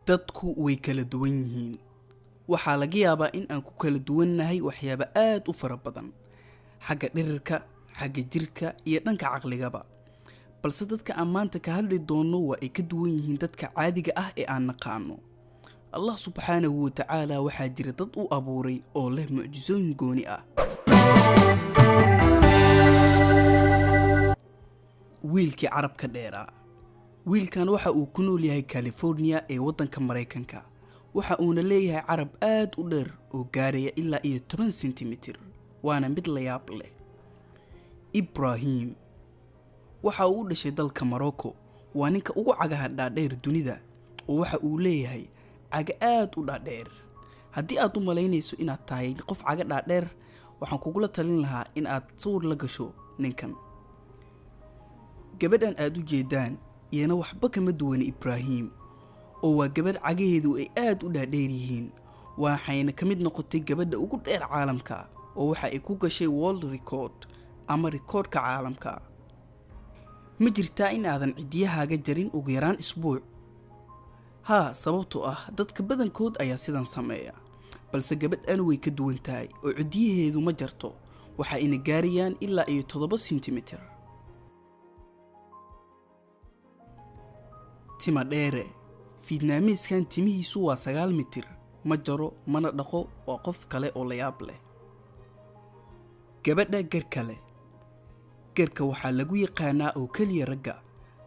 dadku way kala duwan yihiin. Waxaa laga yaabaa in aan ku kala duwannahay waxyaabo aad u fara badan, xagga dhirirka, xagga jirka iyo dhanka caqligaba. Balse dadka aan maanta ka hadli doono waa ay ka duwan yihiin dadka caadiga ah ee aan naqaano. Allah subxaanahu wa ta'aala waxaa jira dad u abuuray oo leh mucjisooyin gooni ah. Wiilkii carabka dheeraa. Wiilkan waxa uu ku nool yahay California ee waddanka Mareykanka. Waxa uuna leeyahay carab aad u dheer oo gaaraya ilaa 10 sentimitir. Waana mid la yaab leh. Ibrahim waxa uu u dhashay dalka Morocco. Waa ninka ugu cagaha dhaadheer dunida oo waxa uu leeyahay caga aad u dhaadheer. Haddii aad u malaynayso inaad tahay qof caga dhaadheer, waxaan kugula talin lahaa in aad sawir la gasho ninkan. Gabadhan aad u jeedaan iyana waxba kama duwan Ibrahim, oo waa gabadh cagaheedu ay aad u dhaadheer yihiin. Waxayna ka mid noqotay gabadha ugu dheer caalamka oo waxa ay ku gashay world record ama rikoodhka caalamka. Ma jirtaa in aadan cidiyahaaga jarin ugu yaraan isbuuc? Haa, sababtoo ah dadka badankood ayaa sidan sameeya. Balse gabadhan way ka duwan tahay oo cidiyaheedu ma jarto. Waxa ayna gaarayaan ilaa 7 sentimitir. Tima dheere. Fiidnaamiiskan timihiisu waa 9 mitir. Ma jaro, mana dhaqo, waa qof kale oo la yaab leh. Gabadha garka leh. Garka waxaa lagu yaqaanaa oo kaliya ragga,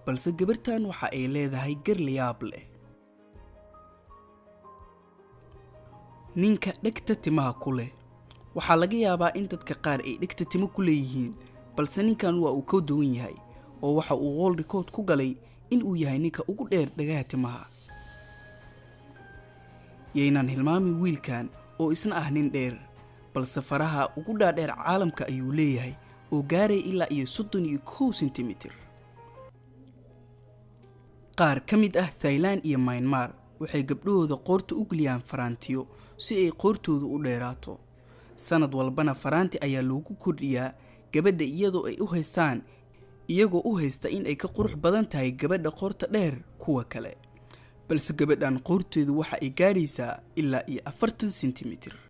balse gabartan waxa ay leedahay gar la yaab leh. Ninka dhegta timaha ku leh. Waxaa laga yaabaa in dadka qaar ay dhegta timo ku leeyihiin, balse ninkan waa uu ka duwan yahay oo waxa uu world record ku galay in uu yahay ninka ugu dheer dhagaha timaha. Yaynan hilmaamin wiilkan oo isna ah nin dheer, balse faraha ugu dhaadheer caalamka ayuu leeyahay oo gaaray ilaa 31 sentimitir. Qaar ka mid ah Thailand iyo Myanmar waxay gabdhahooda qoorta u geliyaan faraantiyo si ay qoortooda u dheeraato. Sanad walbana faraanti ayaa loogu kordhiyaa gabadha iyagoo u haysta in ay ka qurux badan tahay gabadha qoorta dheer kuwa kale. Balse gabadhan qoorteedu waxa ay gaaraysaa ilaa 40 sentimitir.